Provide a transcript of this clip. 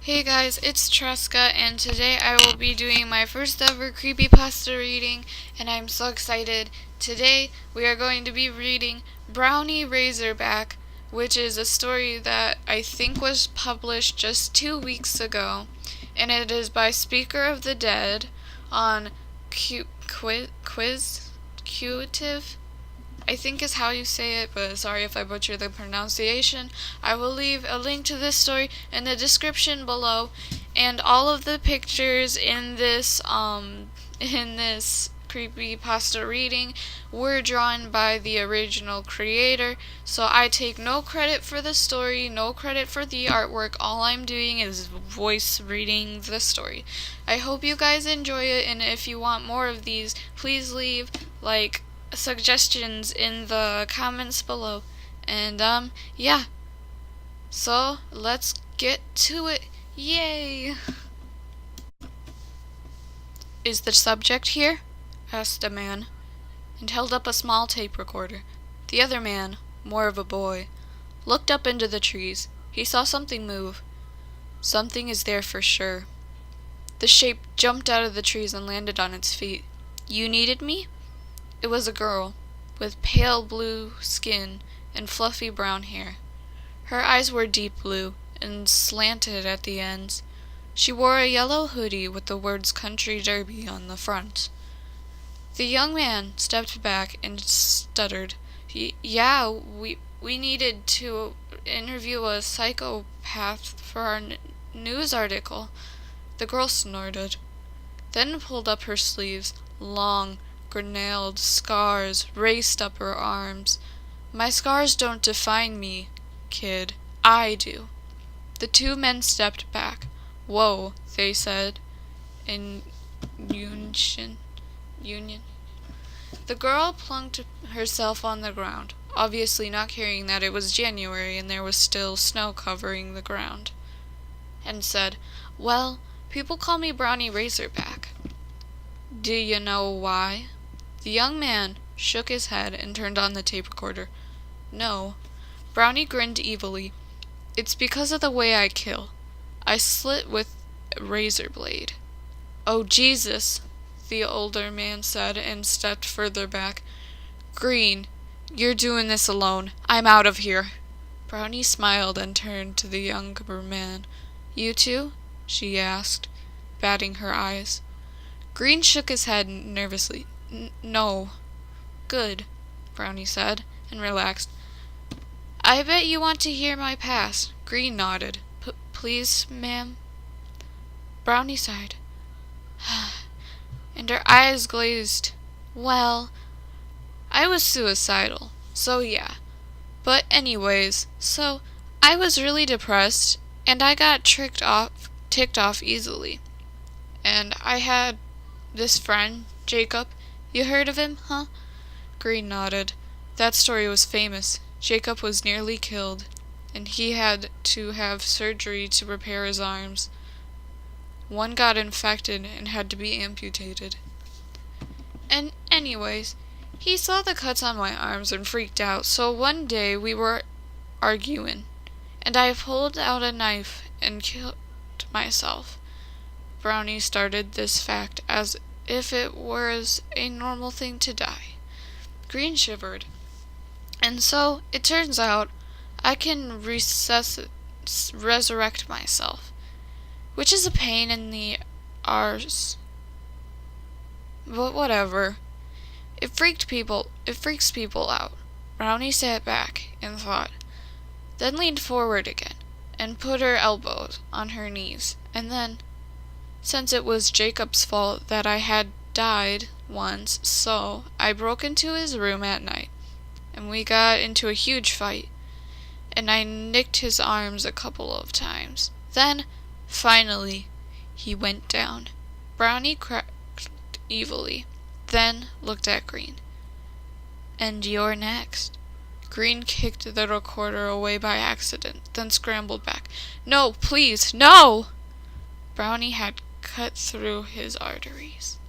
Hey guys, it's Tresca, and today I will be doing my first ever creepypasta reading, and I'm so excited. Today we are going to be reading Bronwyn Razorback, which is a story that I think was published just 2 weeks ago, and it is by Speaker of the Dead on Quiztive, I think is how you say it, but sorry if I butcher the pronunciation. I will leave a link to this story in the description below, and all of the pictures in this creepypasta reading were drawn by the original creator, so I take no credit for the story, no credit for the artwork. All I'm doing is voice reading the story. I hope you guys enjoy it, and if you want more of these, please leave suggestions in the comments below. And yeah, so let's get to it. Yay! Is the subject here? Asked a man, and held up a small tape recorder. The other man, more of a boy, looked up into the trees. He saw something move. Something is there for sure. The shape jumped out of the trees and landed on its feet. You needed me? It was a girl, with pale blue skin and fluffy brown hair. Her eyes were deep blue and slanted at the ends. She wore a yellow hoodie with the words Country Derby on the front. The young man stepped back and stuttered. Yeah, we needed to interview a psychopath for our news article. The girl snorted, then pulled up her sleeves. Long, grenelled scars raced up her arms. My scars don't define me, kid. I do. The two men stepped back. Whoa, they said in union. The girl plunked herself on the ground, obviously not caring that it was January and there was still snow covering the ground, and said, Well, people call me Bronwyn Razorback. Do you know why? The young man shook his head and turned on the tape recorder. No. Brownie grinned evilly. It's because of the way I kill. I slit with a razor blade. Oh, Jesus, the older man said and stepped further back. Green, you're doing this alone. I'm out of here. Brownie smiled and turned to the younger man. You too? She asked, batting her eyes. Green shook his head nervously. No. Good, Brownie said, and relaxed. I bet you want to hear my past. Green nodded. Please, ma'am? Brownie sighed, and her eyes glazed. Well, I was suicidal, so yeah. But anyways, so I was really depressed, and I got ticked off easily. And I had this friend, Jacob. You heard of him, huh? Green nodded. That story was famous. Jacob was nearly killed, and he had to have surgery to repair his arms. One got infected and had to be amputated. And anyways, he saw the cuts on my arms and freaked out, so one day we were arguing, and I pulled out a knife and killed myself. Brownie started this fact as if it was a normal thing to die. Green shivered. And so, it turns out, I can resurrect myself, which is a pain in the arse. But whatever. It freaks people out. Brownie sat back and thought, then leaned forward again, and put her elbows on her knees, and then, since it was Jacob's fault that I had died once, so I broke into his room at night, and we got into a huge fight, and I nicked his arms a couple of times. Then, finally, he went down. Brownie cracked evilly, then looked at Green. And you're next. Green kicked the recorder away by accident, then scrambled back. No, please, no! Brownie had cut through his arteries.